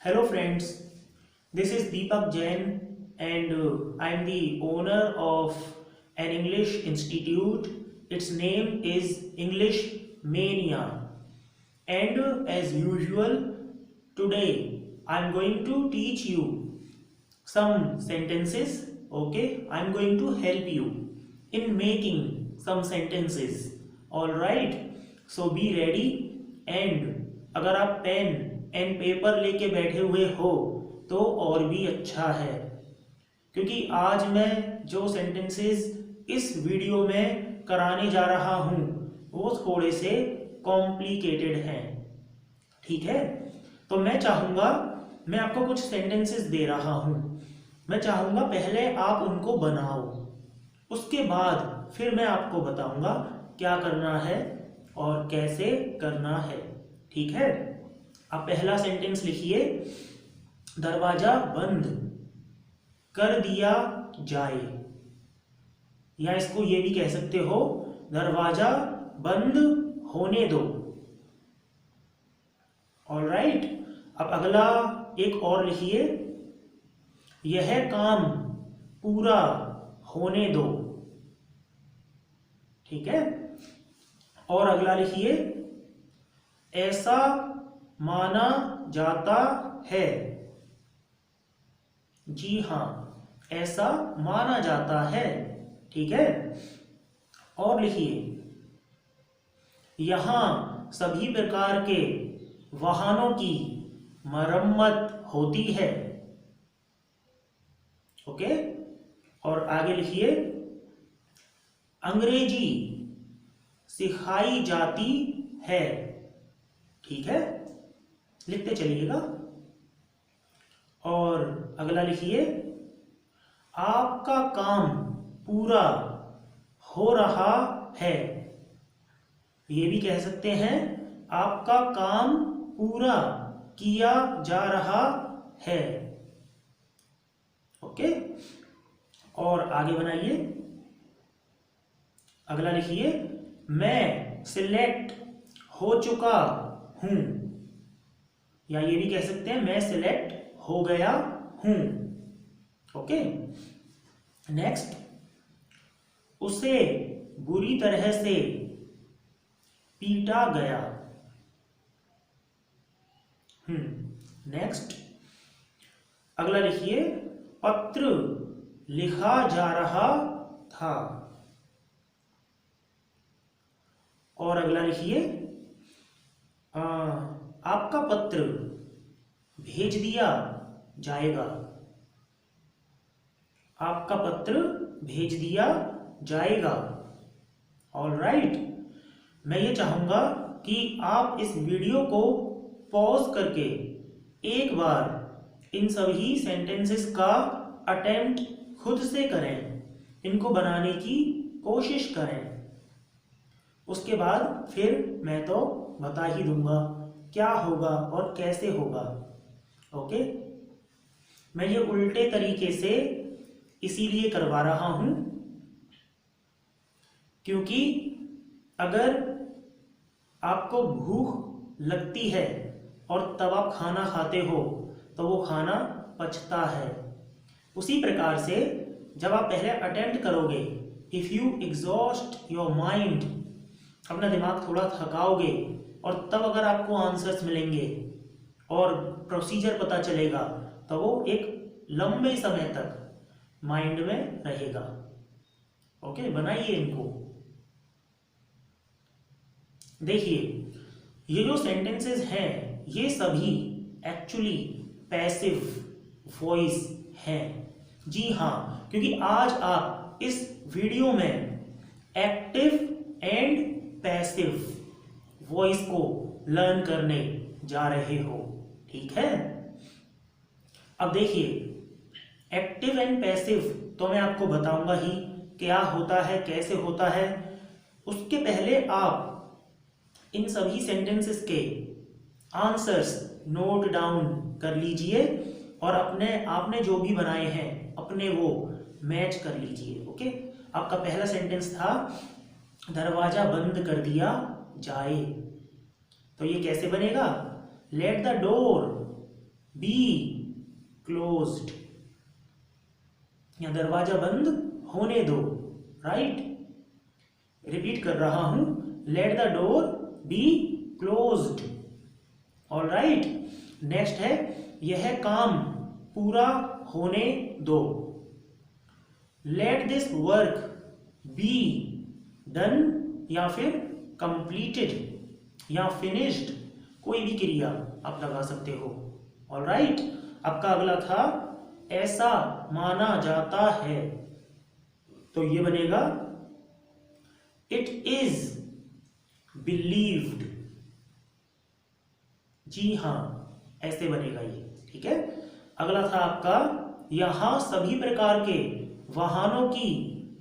Hello friends, this is Deepak Jain and I am the owner of an English institute. Its name is English Mania. And as usual, today I am going to teach you some sentences. Okay, I am going to help you in making some sentences. Alright, so be ready and अगर आप pen and paper लेके बैठे हुए हो तो और भी अच्छा है, क्योंकि आज मैं जो सेंटेंसेस इस वीडियो में कराने जा रहा हूँ वो थोड़े से कॉम्प्लिकेटेड हैं। ठीक है, तो मैं आपको कुछ सेंटेंसेस दे रहा हूँ। मैं चाहूँगा पहले आप उनको बनाओ, उसके बाद फिर मैं आपको बताऊँगा क्या करना है और कैसे करना है। ठीक है, आप पहला सेंटेंस लिखिए, दरवाजा बंद कर दिया जाए, या इसको ये भी कह सकते हो, दरवाजा बंद होने दो। ऑलराइट, अब अगला एक और लिखिए, यह काम पूरा होने दो। ठीक है, और अगला लिखिए, ऐसा माना जाता है। जी हाँ, ऐसा माना जाता है। ठीक है, और लिखिए, यहां सभी प्रकार के वाहनों की मरम्मत होती है। ओके, और आगे लिखिए, अंग्रेजी सिखाई जाती है। ठीक है, लिखते चलिएगा। और अगला लिखिए, आपका काम पूरा हो रहा है। ये भी कह सकते हैं, आपका काम पूरा किया जा रहा है। ओके, और आगे बनाइए। अगला लिखिए, मैं सिलेक्ट हो चुका हूं, या ये भी कह सकते हैं, मैं सिलेक्ट हो गया हूं। ओके, नेक्स्ट, उसे बुरी तरह से पीटा गया। नेक्स्ट, अगला लिखिए, पत्र लिखा जा रहा था। और अगला लिखिए, आपका पत्र भेज दिया जाएगा। आपका पत्र भेज दिया जाएगा। ऑलराइट, मैं ये चाहूंगा कि आप इस वीडियो को पॉज करके एक बार इन सभी सेंटेंसेस का अटेम्प्ट खुद से करें, इनको बनाने की कोशिश करें। उसके बाद फिर मैं तो बता ही दूंगा क्या होगा और कैसे होगा। ओके, मैं ये उल्टे तरीके से इसीलिए करवा रहा हूं क्योंकि अगर आपको भूख लगती है और तब आप खाना खाते हो तो वो खाना पचता है। उसी प्रकार से जब आप पहले अटेम्प्ट करोगे, if you exhaust your mind, अपना दिमाग थोड़ा थकाओगे, और तब अगर आपको आंसर्स मिलेंगे और प्रोसीजर पता चलेगा तो वो एक लंबे समय तक माइंड में रहेगा। ओके, बनाइए इनको। देखिए, ये जो सेंटेंसेस हैं ये सभी एक्चुअली पैसिव वॉइस हैं। जी हाँ, क्योंकि आज आप इस वीडियो में एक्टिव एंड पैसिव वॉइस को लर्न करने जा रहे हो। ठीक है, अब देखिए, एक्टिव एंड पैसिव तो मैं आपको बताऊंगा ही क्या होता है, कैसे होता है। उसके पहले आप इन सभी सेंटेंसेस के आंसर्स नोट डाउन कर लीजिए और आपने जो भी बनाए हैं अपने वो मैच कर लीजिए। ओके, आपका पहला सेंटेंस था, दरवाजा बंद कर दिया जाए, तो ये कैसे बनेगा, let the door be closed, या दरवाजा बंद होने दो, राइट। रिपीट कर रहा हूं, late the door be closed, all right. Next है, यह काम पूरा होने दो, late this work be done, या फिर कंप्लीटेड या फिनिश्ड, कोई भी क्रिया आप लगा सकते हो, ऑल राइट। आपका अगला था, ऐसा माना जाता है, तो ये बनेगा इट इज बिलीव्ड, जी हां, ऐसे बनेगा ये, ठीक है। अगला था आपका, यहां सभी प्रकार के वाहनों की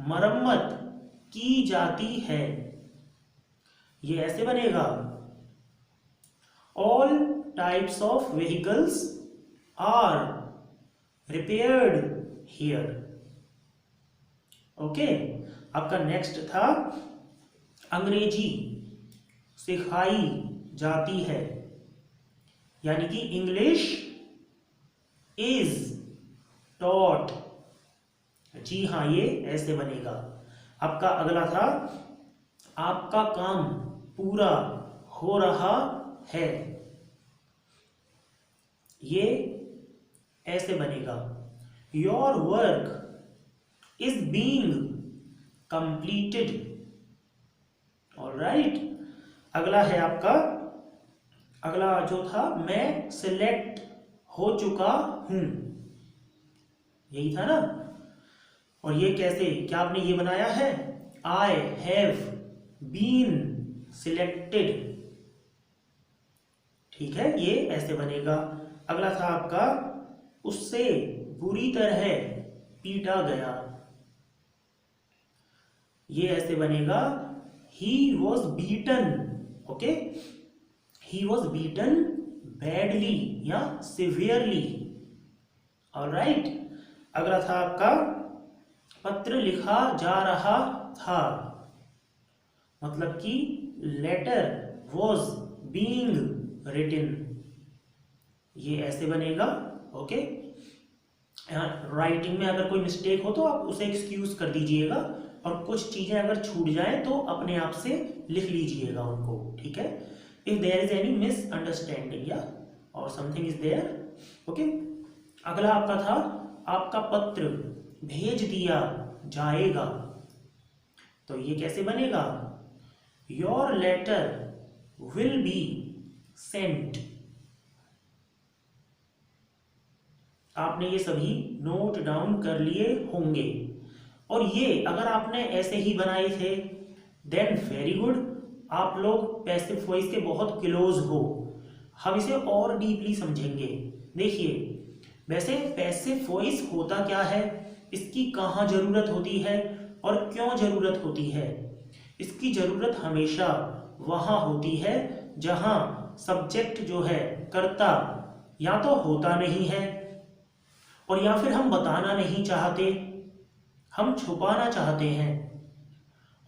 मरम्मत की जाती है, ये ऐसे बनेगा, all types of vehicles are repaired here, okay. आपका नेक्स्ट था, अंग्रेजी सिखाई जाती है, यानी कि इंग्लिश इज टॉट, जी हां, ये ऐसे बनेगा। आपका अगला था, आपका काम पूरा हो रहा है, ये ऐसे बनेगा, your work is being completed, all right. अगला है आपका, अगला जो था, मैं सिलेक्ट हो चुका हूं, यही था ना। और ये कैसे, क्या आपने ये बनाया है, आई हैव बीन सिलेक्टेड, ठीक है, ये ऐसे बनेगा। अगला था आपका, उससे बुरी तरह पीटा गया, ये ऐसे बनेगा, he was beaten, okay, he was beaten badly या सिवियरली, ऑलराइट। अगला था आपका, पत्र लिखा जा रहा था, मतलब कि लेटर वॉज बीइंग रिटन, ये ऐसे बनेगा, ओके। राइटिंग में अगर कोई मिस्टेक हो तो आप उसे एक्सक्यूज कर दीजिएगा, और कुछ चीजें अगर छूट जाएं तो अपने आप से लिख लीजिएगा उनको, ठीक है। If there is any misunderstanding या और समथिंग इज देयर, ओके। अगला आपका था, आपका पत्र भेज दिया जाएगा, तो ये कैसे बनेगा, your letter will be sent. आपने ये सभी नोट डाउन कर लिए होंगे, और ये अगर आपने ऐसे ही बनाए थे देन वेरी गुड, आप लोग पैसिव वॉइस के बहुत क्लोज हो। हम इसे और डीपली समझेंगे। देखिए, वैसे पैसिव वॉइस होता क्या है, इसकी कहाँ जरूरत होती है और क्यों जरूरत होती है। इसकी जरूरत हमेशा वहां होती है जहां सब्जेक्ट जो है, कर्ता, या तो होता नहीं है, और या फिर हम बताना नहीं चाहते, हम छुपाना चाहते हैं,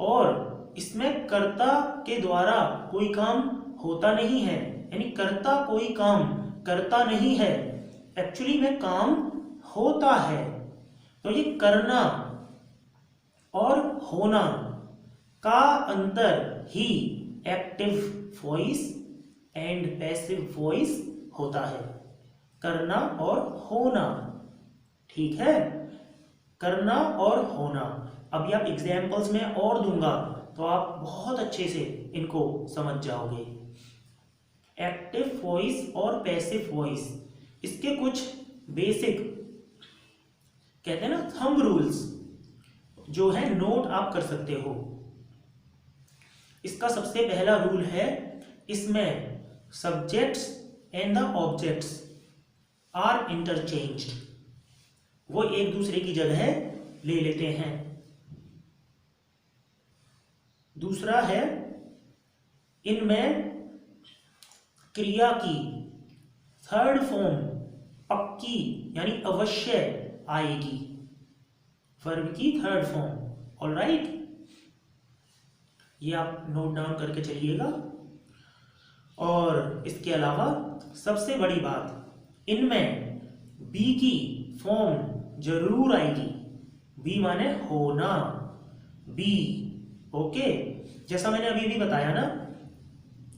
और इसमें कर्ता के द्वारा कोई काम होता नहीं है, यानी कर्ता कोई काम करता नहीं है, एक्चुअली में काम होता है। तो ये करना और होना का अंतर ही active voice and passive voice होता है, करना और होना, ठीक है, करना और होना। अभी आप एग्जाम्पल्स में और दूंगा तो आप बहुत अच्छे से इनको समझ जाओगे। एक्टिव वॉइस और पैसिव वॉइस, इसके कुछ बेसिक कहते हैं ना थंब रूल्स जो है नोट आप कर सकते हो। इसका सबसे पहला रूल है, इसमें subjects and the objects are interchanged, वो एक दूसरे की जगह ले लेते हैं। दूसरा है, इनमें क्रिया की थर्ड फॉर्म पक्की यानी अवश्य आएगी, वर्ब की थर्ड फॉर्म, ऑलराइट। ये आप नोट डाउन करके चलिएगा। और इसके अलावा सबसे बड़ी बात, इनमें बी की फॉर्म जरूर आएगी। बी माने होना, बी। ओके, जैसा मैंने अभी भी बताया ना,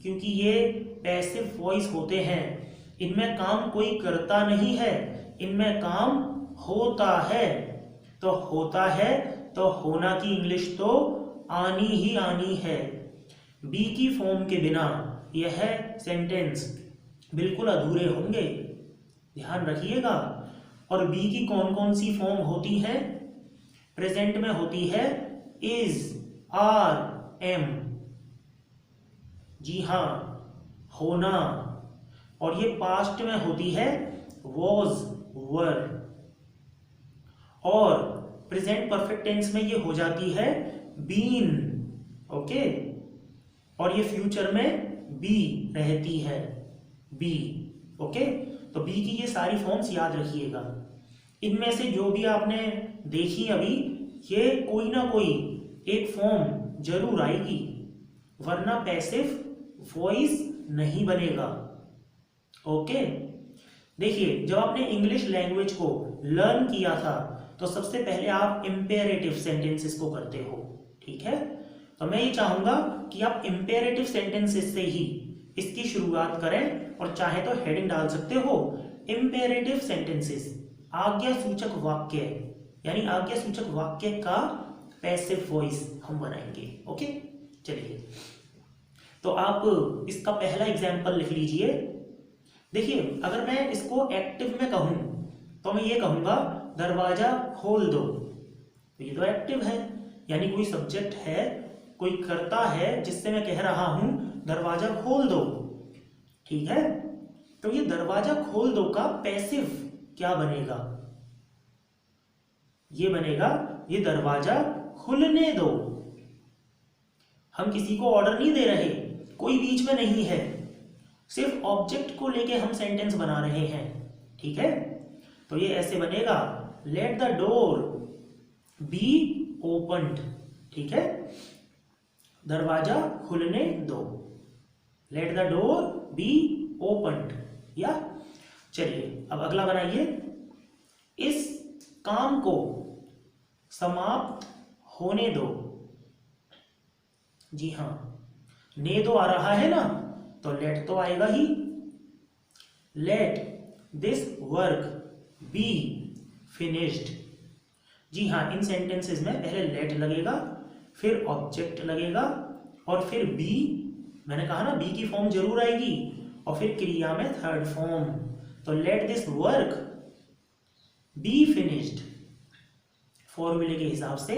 क्योंकि ये पैसिव वॉइस होते हैं, इनमें काम कोई करता नहीं है, इनमें काम होता है। तो होता है तो होना की इंग्लिश तो आनी ही आनी है। बी की फॉर्म के बिना यह सेंटेंस बिल्कुल अधूरे होंगे, ध्यान रखिएगा। और बी की कौन कौन सी फॉर्म होती हैं? प्रेजेंट में होती है इज, आर, एम, जी हाँ, होना। और ये पास्ट में होती है वॉज, वर। और प्रेजेंट परफेक्ट टेंस में ये हो जाती है बीन। ओके, और ये फ्यूचर में बी रहती है, बी। ओके, तो बी की ये सारी फॉर्म्स याद रखिएगा। इनमें से जो भी आपने देखी अभी, ये कोई ना कोई एक फॉर्म जरूर आएगी, वरना पैसिव वॉइस नहीं बनेगा। ओके, देखिए, जब आपने इंग्लिश लैंग्वेज को लर्न किया था तो सबसे पहले आप इंपेरेटिव सेंटेंसेस को करते हो, ठीक है। तो मैं ये चाहूंगा कि आप इंपेरेटिव सेंटेंसेस से ही इसकी शुरुआत करें, और चाहे तो हेडिंग डाल सकते हो इंपेरेटिव सेंटेंसेस, आज्ञा सूचक वाक्य, यानी आज्ञा सूचक वाक्य का पैसिव वॉइस हम बनाएंगे। ओके, चलिए, तो आप इसका पहला एग्जाम्पल लिख लीजिए। देखिए, अगर मैं इसको एक्टिव में कहूं तो मैं ये कहूंगा दरवाजा खोल दो। तो ये तो एक्टिव है, यानी कोई सब्जेक्ट है, कोई करता है जिससे मैं कह रहा हूं दरवाजा खोल दो, ठीक है। तो ये दरवाजा खोल दो का पैसिव क्या बनेगा? ये बनेगा ये दरवाजा खुलने दो। हम किसी को ऑर्डर नहीं दे रहे, कोई बीच में नहीं है, सिर्फ ऑब्जेक्ट को लेके हम सेंटेंस बना रहे हैं, ठीक है। तो ये ऐसे बनेगा, let the door be opened, ठीक है, दरवाजा खुलने दो, let the door be opened. या चलिए, अब अगला बनाइए, इस काम को समाप्त होने दो। जी हाँ, ने दो आ रहा है ना, तो लेट तो आएगा ही। Let this work be finished. जी हाँ, इन सेंटेंसेस में पहले लेट लगेगा, फिर ऑब्जेक्ट लगेगा, और फिर बी, मैंने कहा ना बी की फॉर्म जरूर आएगी, और फिर क्रिया में थर्ड फॉर्म। तो late this work be finished, फॉर्मूले के हिसाब से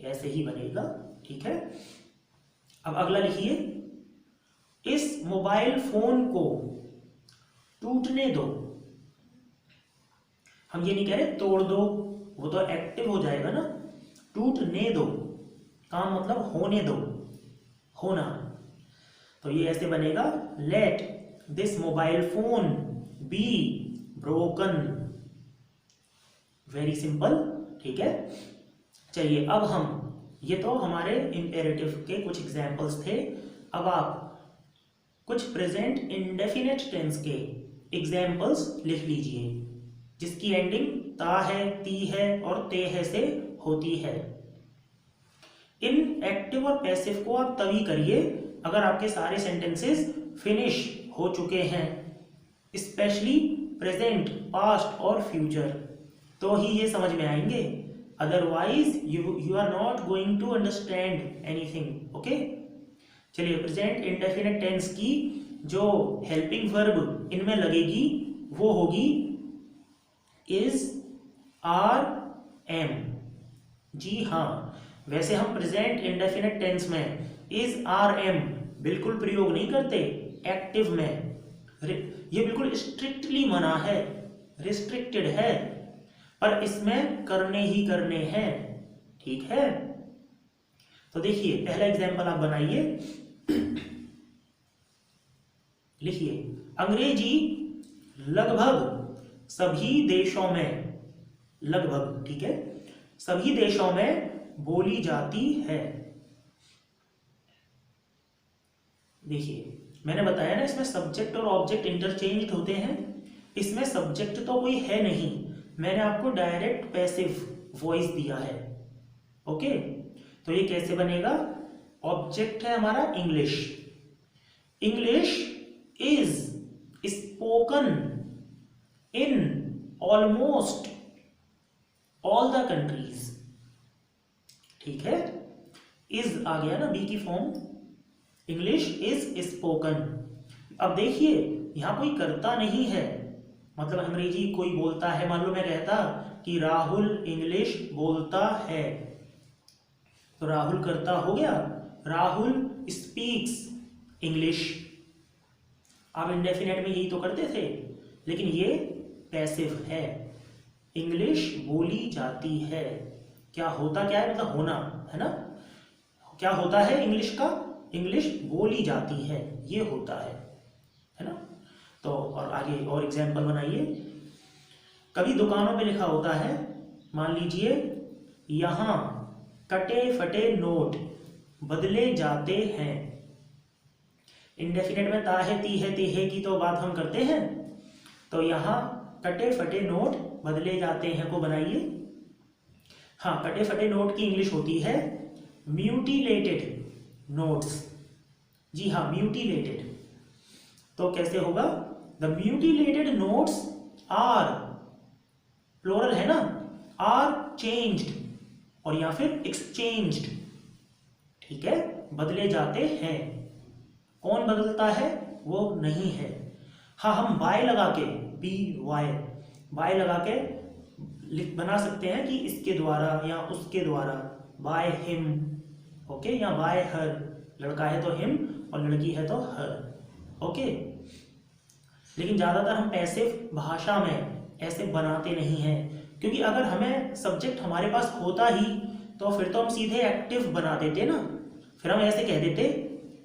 ऐसे ही बनेगा, ठीक है। अब अगला लिखिए, इस मोबाइल फोन को टूटने दो। हम ये नहीं कह रहे तोड़ दो, वो तो एक्टिव हो जाएगा ना। टूटने दो, काम मतलब होने दो, होना। तो ये ऐसे बनेगा, let this mobile phone be broken. Very simple, ठीक है। चलिए, अब हम, ये तो हमारे इंपेरेटिव के कुछ एग्जाम्पल्स थे। अब आप कुछ प्रेजेंट इंडेफिनिट टेंस के एग्जाम्पल्स लिख लीजिए, जिसकी एंडिंग ता है, ती है और ते है से होती है। इन एक्टिव और पैसिव को आप तभी करिए अगर आपके सारे सेंटेंसेस फिनिश हो चुके हैं, स्पेशली प्रेजेंट, पास्ट और फ्यूचर, तो ही ये समझ में आएंगे। Otherwise you are not going to understand anything. Okay, चलिए, प्रेजेंट इंडेफिनिट टेंस की जो हेल्पिंग वर्ब इनमें लगेगी वो होगी इज, आर, एम। जी हाँ, वैसे हम प्रेजेंट इंडेफिनिट टेंस में इज, आर, एम बिल्कुल प्रयोग नहीं करते। एक्टिव में ये बिल्कुल स्ट्रिक्टली मना है, रिस्ट्रिक्टेड है, पर इसमें करने ही करने हैं, ठीक है। तो देखिए, पहला एग्जाम्पल आप बनाइए, लिखिए, अंग्रेजी लगभग सभी देशों में, लगभग, ठीक है, सभी देशों में बोली जाती है। देखिए, मैंने बताया ना, इसमें सब्जेक्ट और ऑब्जेक्ट इंटरचेंज होते हैं, इसमें सब्जेक्ट तो कोई है नहीं, मैंने आपको डायरेक्ट पैसिव वॉइस दिया है। ओके, तो ये कैसे बनेगा? ऑब्जेक्ट है हमारा English. English is spoken in almost all the countries. ठीक है, इज आ गया ना बी की फॉर्म। English is spoken. अब देखिए यहां कोई करता नहीं है, मतलब अंग्रेजी कोई बोलता है, मान लो मैं कहता कि राहुल इंग्लिश बोलता है, तो राहुल करता हो गया, राहुल स्पीक्स इंग्लिश। आप इंडेफिनेट में यही तो करते थे, लेकिन ये पैसिव है। इंग्लिश बोली जाती है, क्या होता क्या है, मतलब होना है ना, क्या होता है इंग्लिश का? इंग्लिश बोली जाती है, ये होता है ना। तो और आगे और एग्जाम्पल बनाइए। कभी दुकानों पे लिखा होता है, मान लीजिए यहां कटे फटे नोट बदले जाते हैं। इंडेफिनेट में ता है, ती है, ते है की तो बात हम करते हैं, तो यहां कटे फटे नोट बदले जाते हैं को बनाइए। हाँ, कटे फटे नोट की इंग्लिश होती है म्यूटिलेटेड नोट्स। जी हाँ, म्यूटिलेटेड। तो कैसे होगा? The mutilated notes are, plural है ना, आर चेंज्ड, और या फिर एक्सचेंज्ड। ठीक है, बदले जाते हैं। कौन बदलता है? वो नहीं है। हाँ, हम बाय लगा के, बी वाई, बाय लगा के बना सकते हैं कि इसके द्वारा या उसके द्वारा, बाय हिम। ओके, या बाय हर, लड़का है तो हिम और लड़की है तो हर। ओके, लेकिन ज्यादातर हम पैसिव भाषा में ऐसे बनाते नहीं हैं, क्योंकि अगर हमें सब्जेक्ट हमारे पास होता ही तो फिर तो हम सीधे एक्टिव बना देते ना। फिर हम ऐसे कह देते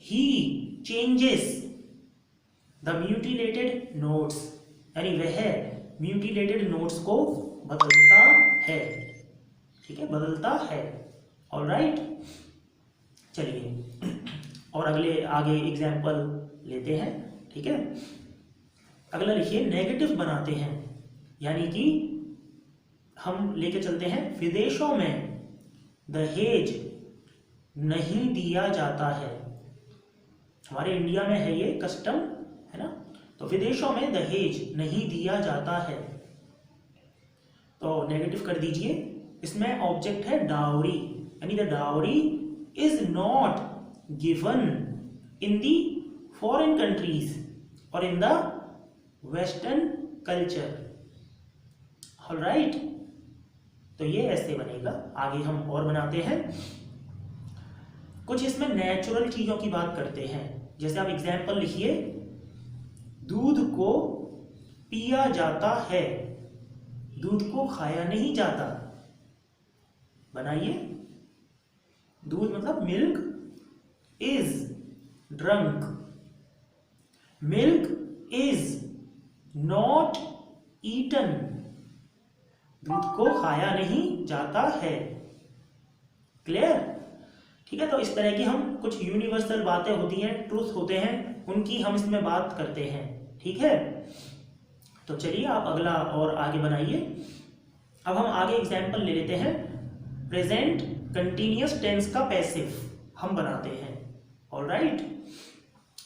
ही चेंजेस द म्यूटिलेटेड नोट्स, यानी वह म्यूटिलेटेड नोट्स को बदलता है। ठीक है, बदलता है। ऑलराइट, चलिए और अगले आगे एग्जाम्पल लेते हैं। ठीक है, अगला लिखिए नेगेटिव बनाते हैं, यानी कि हम लेके चलते हैं विदेशों में दहेज नहीं दिया जाता है। हमारे इंडिया में है ये कस्टम, है ना, तो विदेशों में दहेज नहीं दिया जाता है, तो नेगेटिव कर दीजिए। इसमें ऑब्जेक्ट है डाउरी, यानी the dowry is not given in the foreign countries और in the western culture. Alright, तो ये ऐसे बनेगा। आगे हम और बनाते हैं। कुछ इसमें नेचुरल चीजों की बात करते हैं, जैसे आप एग्जाम्पल लिखिए, दूध को पिया जाता है, दूध को खाया नहीं जाता। बनाइए, दूध मतलब milk is drunk, milk is not eaten, दूध को खाया नहीं जाता है। क्लियर? ठीक है, तो इस तरह की हम कुछ यूनिवर्सल बातें होती हैं, ट्रूथ होते हैं, उनकी हम इसमें बात करते हैं। ठीक है, तो चलिए आप अगला और आगे बनाइए। अब हम आगे एग्जाम्पल ले लेते हैं। प्रेजेंट कंटिन्यूअस टेंस का पैसिव हम बनाते हैं। ऑलराइट,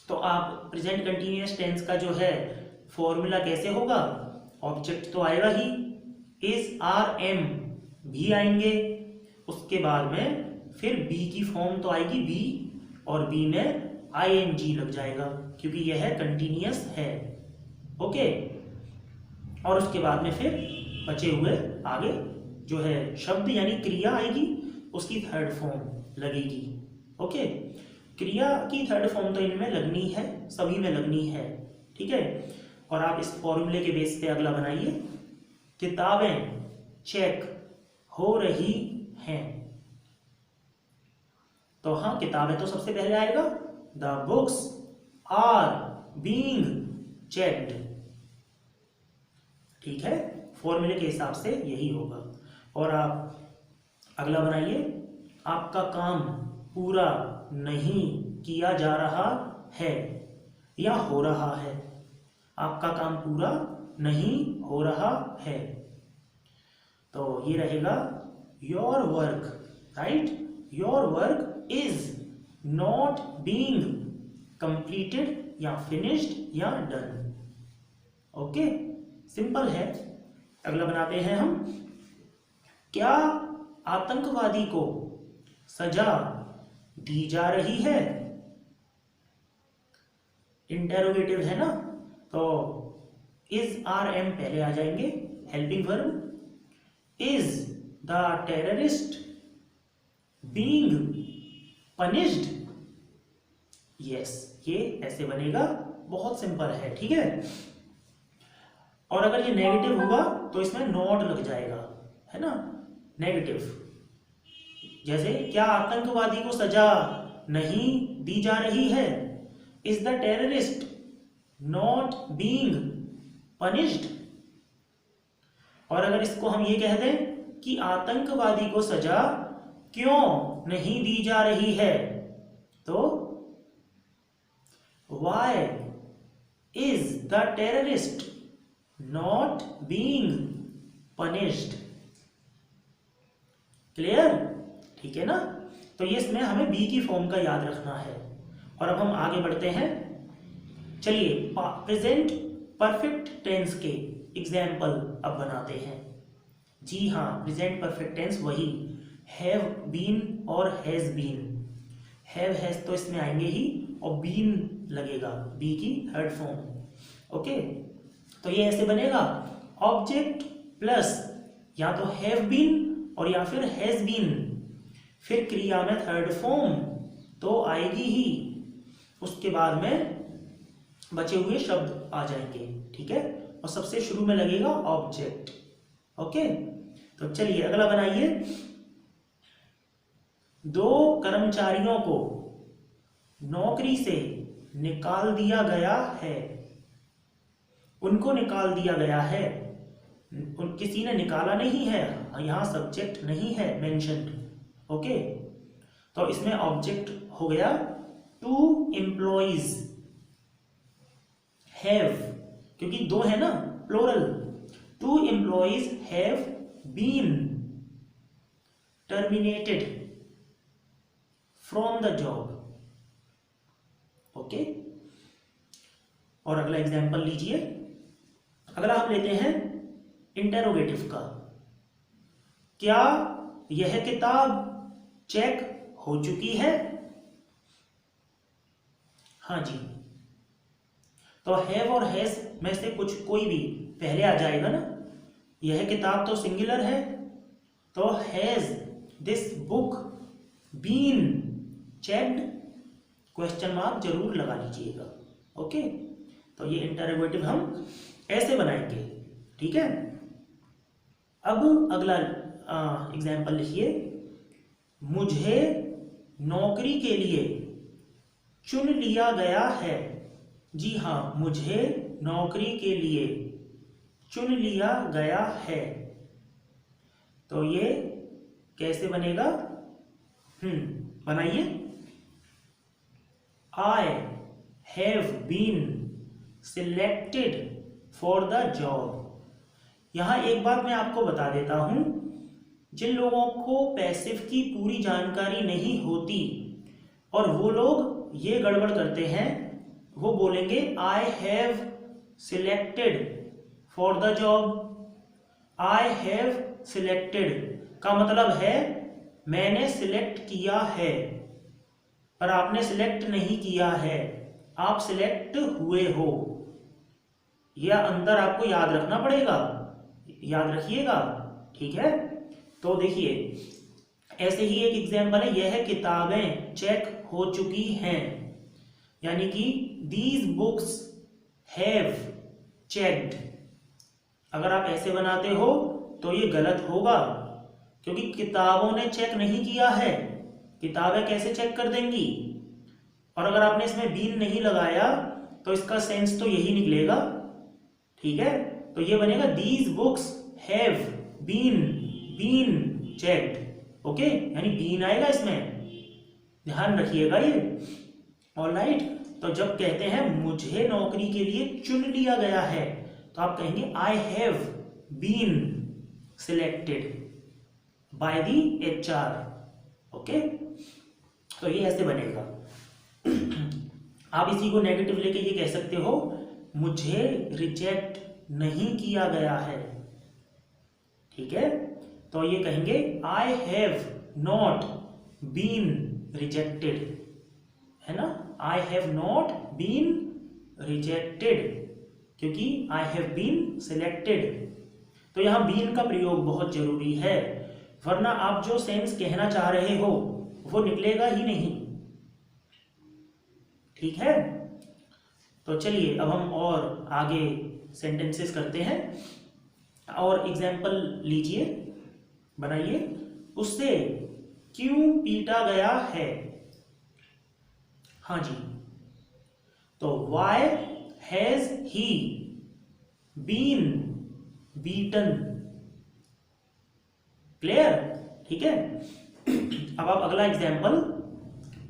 तो आप प्रेजेंट कंटिन्यूअस टेंस का जो है फॉर्मूला कैसे होगा? ऑब्जेक्ट तो आएगा ही, इज, आर, एम भी आएंगे, उसके बाद में फिर बी की फॉर्म तो आएगी बी, और बी में आईएनजी लग जाएगा क्योंकि यह कंटिन्यूअस है। ओके, और उसके बाद में फिर बचे हुए आगे जो है शब्द यानी क्रिया आएगी, उसकी थर्ड फॉर्म लगेगी। ओके, क्रिया की थर्ड फॉर्म तो इनमें लगनी है, सभी में लगनी है। ठीक है, और आप इस फॉर्मूले के बेस पे अगला बनाइए। किताबें चेक हो रही हैं, तो हाँ, किताबें तो सबसे पहले आएगा। The books are being checked. ठीक है, फॉर्मूले के हिसाब से यही होगा। और आप अगला बनाइए, आपका काम पूरा नहीं किया जा रहा है या हो रहा है। आपका काम पूरा नहीं हो रहा है। तो ये रहेगा your work, right, your work is not being completed या फिनिश्ड या डन। ओके, सिंपल है। अगला बनाते हैं हम, क्या आतंकवादी को सजा दी जा रही है? इंटेरोगेटिव है ना, तो इज आर एम पहले आ जाएंगे, helping verb. Is the terrorist being punished? Yes, ये ऐसे बनेगा, बहुत सिंपल है, ठीक है। और अगर ये नेगेटिव हुआ तो इसमें नॉट लग जाएगा, है ना, नेगेटिव। जैसे क्या आतंकवादी को सजा नहीं दी जा रही है? Is the terrorist not being punished? और अगर इसको हम ये कह दें कि आतंकवादी को सजा क्यों नहीं दी जा रही है, तो why is the terrorist not being punished? Clear, ठीक है ना। तो ये इसमें हमें बी की फॉर्म का याद रखना है। और अब हम आगे बढ़ते हैं। चलिए प्रेजेंट परफेक्ट टेंस के एग्जाम्पल अब बनाते हैं। जी हाँ, प्रेजेंट परफेक्ट टेंस वही हैव बीन और हैज बीन। हैव हैज तो इसमें आएंगे ही, और बीन लगेगा, बी की थर्ड फॉर्म। ओके, तो ये ऐसे बनेगा, ऑब्जेक्ट प्लस या तो हैव बीन और या फिर हैज बीन, फिर क्रिया में थर्ड फॉर्म तो आएगी ही, उसके बाद में बचे हुए शब्द आ जाएंगे, ठीक है। और सबसे शुरू में लगेगा ऑब्जेक्ट। ओके, तो चलिए अगला बनाइए। दो कर्मचारियों को नौकरी से निकाल दिया गया है। उनको निकाल दिया गया है, किसी ने निकाला नहीं है, यहां सब्जेक्ट नहीं है मेंशन्ड। ओके, तो इसमें ऑब्जेक्ट हो गया टू एम्प्लॉइज हैव, क्योंकि दो है ना, plural. Two employees have been terminated from the job. Okay, और अगला एग्जाम्पल लीजिए। अगला हम लेते हैं इंटेरोगेटिव का। क्या यह किताब चेक हो चुकी है? हाँ जी, तो हैव और हैज में से कोई भी पहले आ जाएगा ना। यह किताब तो सिंगुलर है, तो has this book been checked, question mark जरूर लगा लीजिएगा। ओके, तो ये इंटरोगेटिव हम ऐसे बनाएंगे, ठीक है। अब अगला एग्जाम्पल लिखिए। मुझे नौकरी के लिए चुन लिया गया है। जी हाँ, मुझे नौकरी के लिए चुन लिया गया है। तो ये कैसे बनेगा? बनाइए। I have been selected for the job। यहां एक बात मैं आपको बता देता हूं, जिन लोगों को पैसिव की पूरी जानकारी नहीं होती और वो लोग ये गड़बड़ करते हैं, वो बोलेंगे I have selected for the job। I have selected का मतलब है मैंने सिलेक्ट किया है, पर आपने सिलेक्ट नहीं किया है, आप सिलेक्ट हुए हो। यह अंतर आपको याद रखना पड़ेगा, याद रखिएगा, ठीक है। तो देखिए ऐसे ही एक एग्जाम्पल है, यह किताबें चेक हो चुकी हैं, यानी कि दीज बुक्स हैव चेक्ड। अगर आप ऐसे बनाते हो तो ये गलत होगा, क्योंकि किताबों ने चेक नहीं किया है, किताबें कैसे चेक कर देंगी। और अगर आपने इसमें बीन नहीं लगाया तो इसका सेंस तो यही निकलेगा, ठीक है। तो ये बनेगा these books have been checked. Okay, यानी बीन आएगा इसमें, ध्यान रखिएगा ये। ऑलराइट, तो जब कहते हैं मुझे नौकरी के लिए चुन लिया गया है, तो आप कहेंगे I have been selected by the HR। Okay, तो ये ऐसे बनेगा। आप इसी को नेगेटिव लेके ये कह सकते हो, मुझे रिजेक्ट नहीं किया गया है। ठीक है, तो ये कहेंगे I have not been rejected, है ना, I have not been rejected, क्योंकि आई हैव बीन सिलेक्टेड। तो यहां बीन का प्रयोग बहुत जरूरी है, वरना आप जो सेंस कहना चाह रहे हो वो निकलेगा ही नहीं। ठीक है, तो चलिए अब हम और आगे सेंटेंसेस करते हैं, और एग्जाम्पल लीजिए, बनाइए। उससे क्यों पीटा गया है? हाँ जी, तो why has he been beaten. Clear? ठीक है, अब आप अगला एग्जाम्पल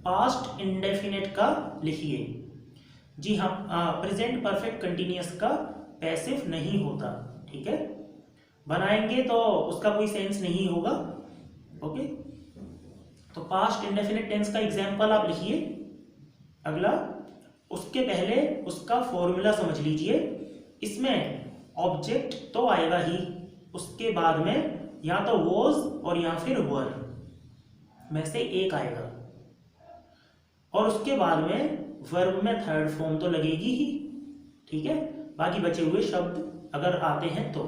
पास्ट इंडेफिनेट का लिखिए। जी हाँ, प्रेजेंट परफेक्ट कंटिन्यूअस का पैसिव नहीं होता। ठीक है, बनाएंगे तो उसका कोई सेंस नहीं होगा। ओके, तो पास्ट इंडेफिनिट टेंस का एग्जाम्पल आप लिखिए। अगला, उसके पहले उसका फॉर्मूला समझ लीजिए। इसमें ऑब्जेक्ट तो आएगा ही, उसके बाद में या तो वॉज और या फिर वर में से एक आएगा, और उसके बाद में वर्ब में थर्ड फॉर्म तो लगेगी ही। ठीक है, बाकी बचे हुए शब्द अगर आते हैं तो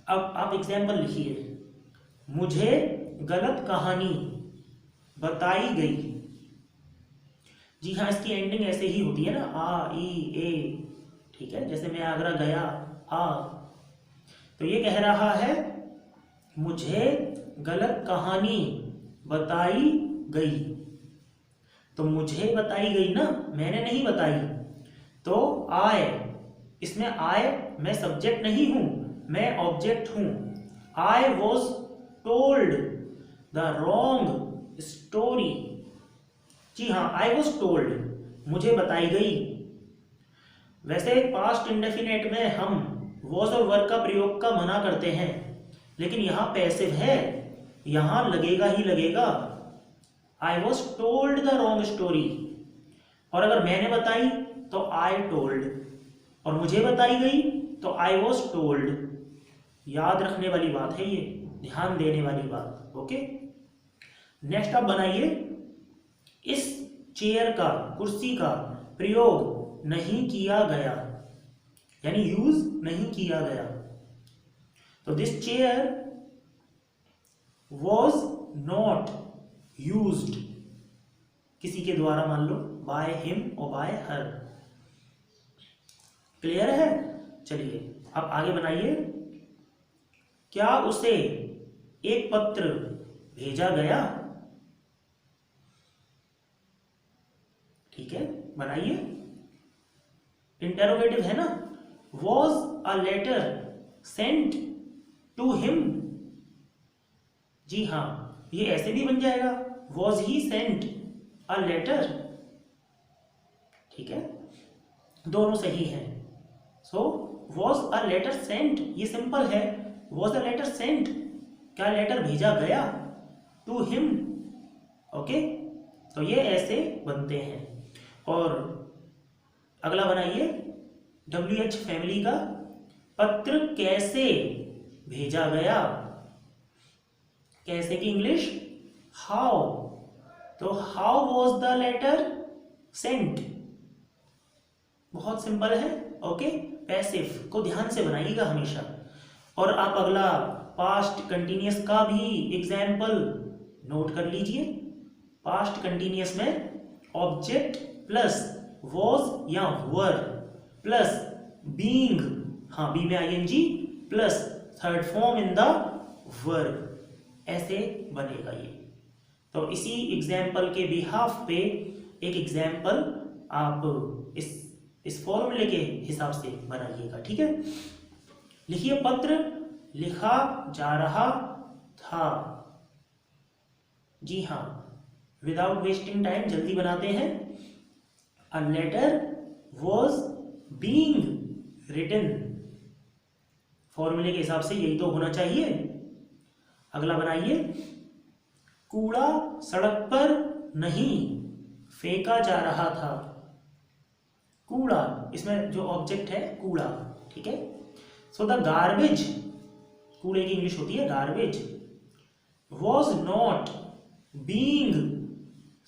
अब आप एग्जाम्पल लिखिए। मुझे गलत कहानी बताई गई। जी हाँ, इसकी एंडिंग ऐसे ही होती है ना, आ ई ए। ठीक है, जैसे मैं आगरा गया, आ। तो ये कह रहा है मुझे गलत कहानी बताई गई। तो मुझे बताई गई ना, मैंने नहीं बताई। तो आई, इसमें आई मैं सब्जेक्ट नहीं हूं, मैं ऑब्जेक्ट हूं। I was told the wrong story. जी हाँ, आई वॉज टोल्ड, मुझे बताई गई। वैसे पास्ट इंडेफिनेट में हम वॉज और वर्ब का प्रयोग का मना करते हैं, लेकिन यहां पैसिव है, यहां लगेगा ही लगेगा। आई was told the wrong story, और अगर मैंने बताई तो आई टोल्ड, और मुझे बताई गई तो आई वॉज टोल्ड। याद रखने वाली बात है ये, ध्यान देने वाली बात। ओके, नेक्स्ट आप बनाइए। इस चेयर का, कुर्सी का प्रयोग नहीं किया गया, यानी यूज नहीं किया गया। तो this chair was not used, किसी के द्वारा मान लो, बाय हिम और बाय हर। क्लियर है? चलिए आप आगे बनाइए। क्या उसे एक पत्र भेजा गया? ठीक है, बनाइए। इंटेरोगेटिव है ना, was a letter sent to him. जी हाँ, ये ऐसे भी बन जाएगा, was he sent a letter. ठीक है, दोनों सही हैं। So was a letter sent, ये सिंपल है। वॉज अ लेटर सेंट, क्या लेटर भेजा गया टू हिम। ओके, तो ये ऐसे बनते हैं। और अगला बनाइए, WH फैमिली का पत्र कैसे भेजा गया। कैसे की इंग्लिश हाउ। तो how was the letter sent. बहुत सिंपल है। ओके, पैसिव को ध्यान से बनाइएगा हमेशा। और आप अगला पास्ट कंटिन्यूअस का भी एग्जाम्पल नोट कर लीजिए। पास्ट कंटिन्यूअस में ऑब्जेक्ट प्लस वॉज या वर प्लस बीइंग, हाँ बी में ING plus third form in the verb, ऐसे बनेगा ये। तो इसी एग्जाम्पल के बिहाफ पे एक एग्जाम्पल आप इस फॉर्मूले के हिसाब से बनाइएगा। ठीक है, लिखिए पत्र लिखा जा रहा था। जी हाँ, विदाउट वेस्टिंग टाइम जल्दी बनाते हैं। A letter was being written, फॉर्मूले के हिसाब से यही तो होना चाहिए। अगला बनाइए, कूड़ा सड़क पर नहीं फेंका जा रहा था। कूड़ा, इसमें जो ऑब्जेक्ट है कूड़ा, ठीक है। सो द गार्बेज, कूड़े की इंग्लिश होती है garbage, was not being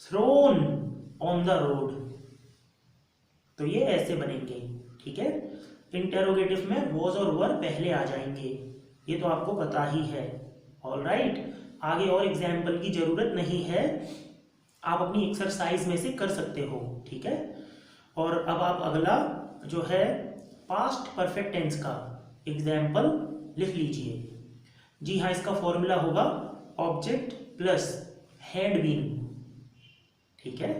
thrown on the road. तो ये ऐसे बनेंगे, ठीक है। इंटेरोगेटिव में वॉज और वर पहले आ जाएंगे, ये तो आपको पता ही है। ऑलराइट, आगे और एग्जाम्पल की जरूरत नहीं है, आप अपनी एक्सरसाइज में से कर सकते हो, ठीक है। और अब आप अगला जो है पास्ट परफेक्ट टेंस का एग्जाम्पल लिख लीजिए। जी हाँ, इसका फॉर्मूला होगा ऑब्जेक्ट प्लस हैड बीन, ठीक है,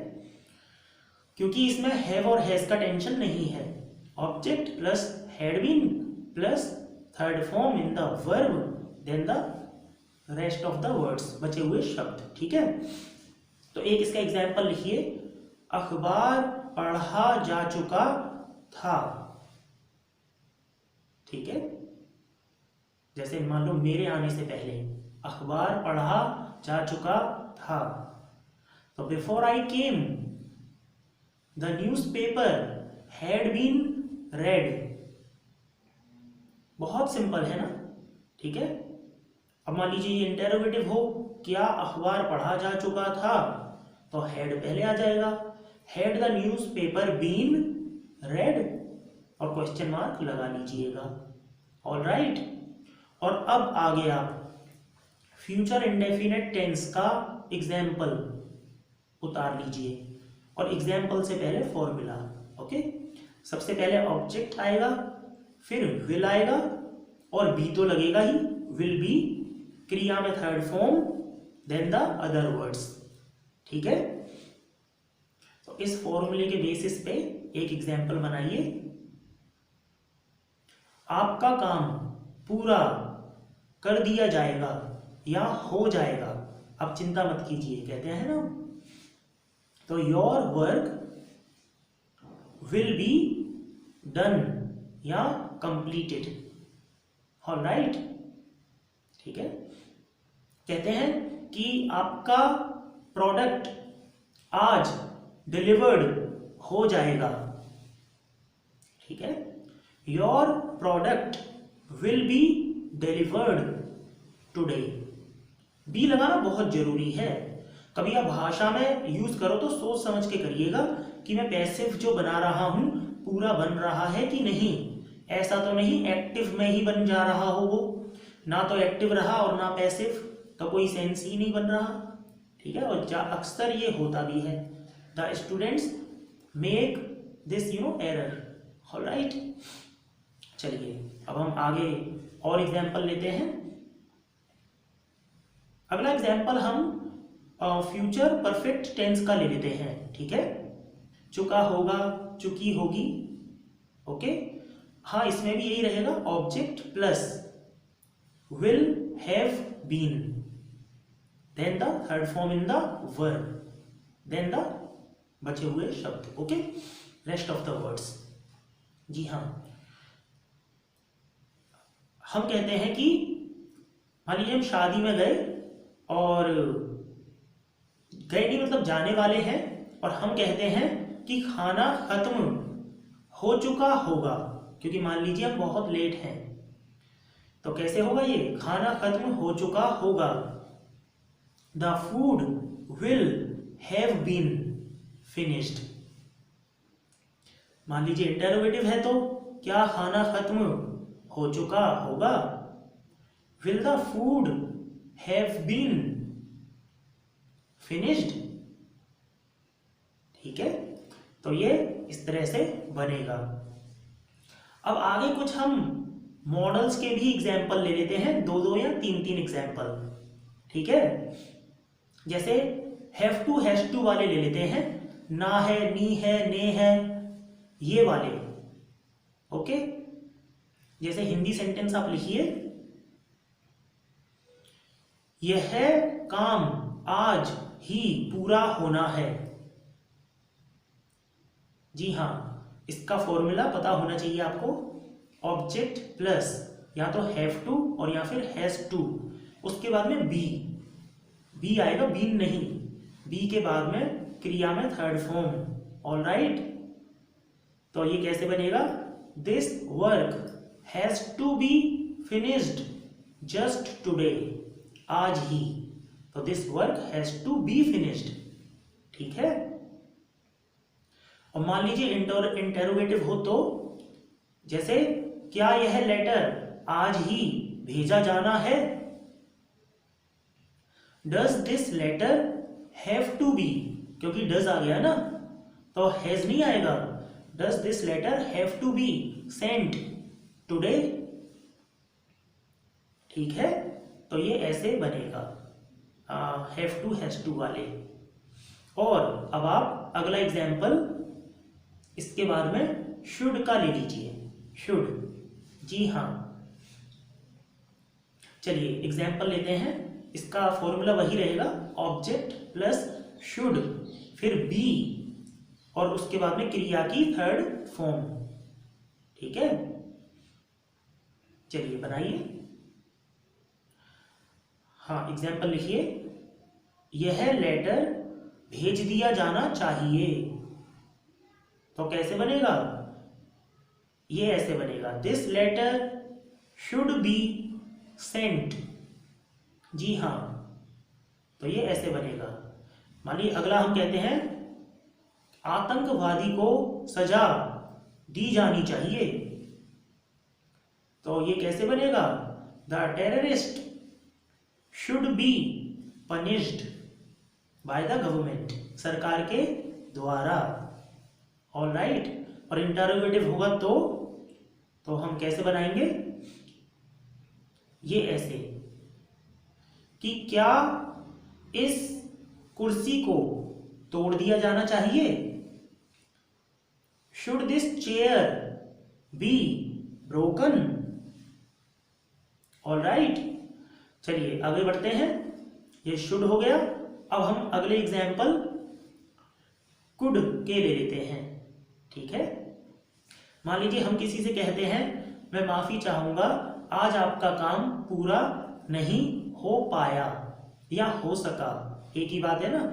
क्योंकि इसमें हैव और हैज का टेंशन नहीं है। Object plus had been plus third form in the verb, then the rest of the words, बचे हुए शब्द, ठीक है। तो एक इसका एग्जाम्पल लिखिए, अखबार पढ़ा जा चुका था, ठीक है। जैसे मान लो मेरे आने से पहले अखबार पढ़ा जा चुका था, तो before I came the newspaper had been read. बहुत सिंपल है ना, ठीक है। अब मान लीजिए ये इंटेरोगेटिव हो, क्या अखबार पढ़ा जा चुका था, तो हैड पहले आ जाएगा, had the newspaper been read, और क्वेश्चन मार्क लगा लीजिएगा। ऑलराइट, और अब आगे आप फ्यूचर इंडेफिनिट टेंस का एग्जाम्पल उतार लीजिए, और एग्जाम्पल से पहले फॉर्मूला, ओके। सबसे पहले ऑब्जेक्ट आएगा, फिर विल आएगा, और बी तो लगेगा ही, विल बी क्रिया में third form, then the other words, ठीक है। तो इस फॉर्मूले के बेसिस पे एक एग्जाम्पल बनाइए, आपका काम पूरा कर दिया जाएगा या हो जाएगा, अब चिंता मत कीजिए, कहते हैं ना। तो your work will be done या कंप्लीटेड, ऑलराइट, ठीक है। कहते हैं कि आपका प्रोडक्ट आज डिलीवर्ड हो जाएगा, ठीक है। Your product will be delivered today. Be लगाना बहुत जरूरी है, कभी आप भाषा में यूज करो तो सोच समझ के करिएगा कि मैं पैसिव जो बना रहा हूं पूरा बन रहा है कि नहीं। ऐसा तो नहीं एक्टिव में ही बन जा रहा हो, वो ना तो एक्टिव रहा और ना पैसिव, तो कोई सेंस ही नहीं बन रहा, ठीक है। और अक्सर ये होता भी है, the students make this error, alright. चलिए अब हम आगे और एग्जाम्पल लेते हैं। अगला एग्जाम्पल हम फ्यूचर परफेक्ट टेंस का ले लेते हैं, ठीक है। चुका होगा, चुकी होगी, ओके। हाँ, इसमें भी यही रहेगा, object plus will have been, then the third form in the verb, then the बचे हुए शब्द, okay, rest of the words. जी हाँ, हम कहते हैं कि मान लीजिए हम शादी में गए, और गए नहीं मतलब जाने वाले हैं, और हम कहते हैं कि खाना खत्म हो चुका होगा, क्योंकि मान लीजिए हम बहुत लेट हैं, तो कैसे होगा ये, खाना खत्म हो चुका होगा। The food will have been finished. मान लीजिए इंटरोगेटिव है, तो क्या खाना खत्म हो चुका होगा, will the food have been finished, ठीक है। तो ये इस तरह से बनेगा। अब आगे कुछ हम मॉडल्स के भी एग्जाम्पल ले लेते हैं, दो दो या तीन तीन एग्जाम्पल, ठीक है। जैसे हैव टू हैज टू वाले ले लेते हैं, ना है, नी है, ने है, ये वाले, ओके। जैसे हिंदी सेंटेंस आप लिखिए, यह काम आज ही पूरा होना है। जी हाँ, इसका फॉर्मूला पता होना चाहिए आपको, ऑब्जेक्ट प्लस या तो हैव टू और या फिर हैज टू, उसके बाद में बी आएगा, बीन नहीं, बी के बाद में क्रिया में थर्ड फॉर्म। ऑल राइट, तो ये कैसे बनेगा, this work has to be finished just today, आज ही, तो this work has to be finished. ठीक है, और मान लीजिए इंटेरोगेटिव हो तो, जैसे क्या यह लेटर आज ही भेजा जाना है, does this letter have to be, क्योंकि डज आ गया ना तो हैज नहीं आएगा, does this letter have to be sent today. ठीक है, तो ये ऐसे बनेगा हैव टू हैज टू वाले। और अब आप अगला एग्जाम्पल इसके बाद में शुड का ले लीजिए, शुड, जी हाँ, चलिए एग्जाम्पल लेते हैं, इसका फॉर्मूला वही रहेगा, ऑब्जेक्ट प्लस शुड, फिर बी और उसके बाद में क्रिया की थर्ड फॉर्म। ठीक है, चलिए बनाइए। हाँ, एग्जाम्पल लिखिए, यह लेटर भेज दिया जाना चाहिए, तो कैसे बनेगा, ये ऐसे बनेगा, this letter should be sent, जी हाँ, तो ये ऐसे बनेगा। मानिए अगला हम कहते हैं आतंकवादी को सजा दी जानी चाहिए, तो ये कैसे बनेगा, the terrorist should be punished by the government, सरकार के द्वारा। ऑल राइट, और इंटरोगेटिव होगा तो हम कैसे बनाएंगे, ये ऐसे कि क्या इस कुर्सी को तोड़ दिया जाना चाहिए, should this chair be broken. All right, चलिए आगे बढ़ते हैं, ये शुड हो गया। अब हम अगले एग्जाम्पल कुड के ले लेते हैं। ठीक है, मान लीजिए हम किसी से कहते हैं मैं माफी चाहूंगा, आज आपका काम पूरा नहीं हो पाया या हो सका, एक ही बात है ना,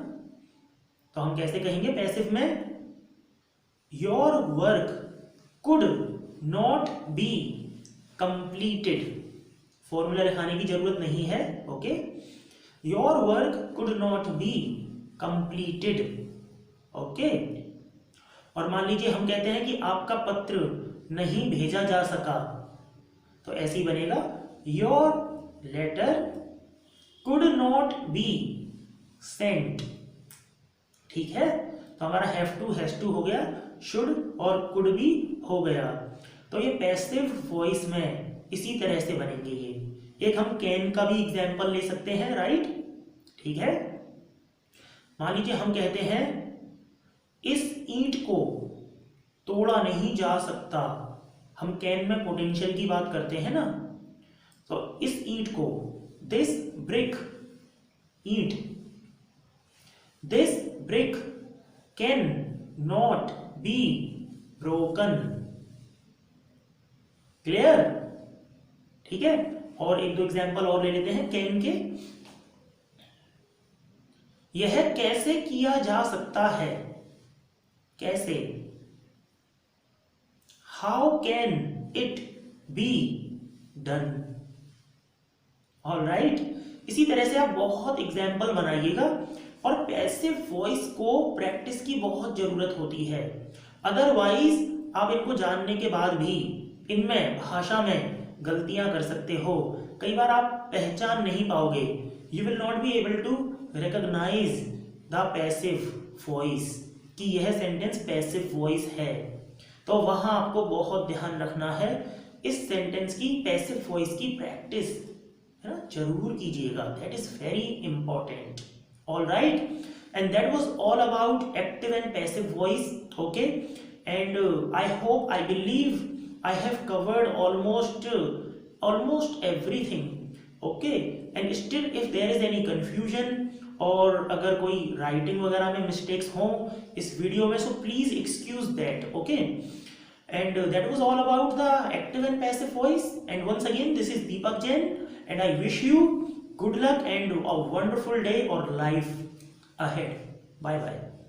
तो हम कैसे कहेंगे पैसिव में, your work could not be completed, formula लिखाने की जरूरत नहीं है, okay, your work could not be completed, okay. और मान लीजिए हम कहते हैं कि आपका पत्र नहीं भेजा जा सका, तो ऐसे ही बनेगा, your letter could not be sent. ठीक है, तो हमारा हैव टू हैज टू हो गया, शुड और कुड भी हो गया। तो ये पैसिव वॉइस में इसी तरह से बनेंगे ये। एक हम कैन का भी एग्जाम्पल ले सकते हैं, राइट। ठीक है, मान लीजिए हम कहते हैं इस ईंट को तोड़ा नहीं जा सकता, हम कैन में पोटेंशियल की बात करते हैं ना, तो इस ईंट को, दिस ब्रिक, ईंट, this brick can not be broken. Clear? ठीक है, और एक दो एग्जाम्पल और ले लेते हैं कैन के। यह कैसे किया जा सकता है, कैसे, how can it be done. All right, इसी तरह से आप बहुत एग्जाम्पल बनाइएगा, और पैसिव वॉइस को प्रैक्टिस की बहुत जरूरत होती है, अदरवाइज आप इनको जानने के बाद भी इनमें भाषा में गलतियां कर सकते हो, कई बार आप पहचान नहीं पाओगे, you will not be able to recognise the passive voice कि यह सेंटेंस पैसिव वॉइस है। तो वहां आपको बहुत ध्यान रखना है, इस सेंटेंस की पैसिव वॉइस की प्रैक्टिस है ना जरूर कीजिएगा, that is very important. All right, and that was all about active and passive voice, okay, and I hope, I believe I have covered almost everything, okay, and still if there is any confusion और अगर कोई writing वगैरह में mistakes हों इस video में, so please excuse that, okay। And that was all about the active and passive voice. And once again, this is Deepak Jain, and I wish you good luck and a wonderful day or life ahead. Bye bye.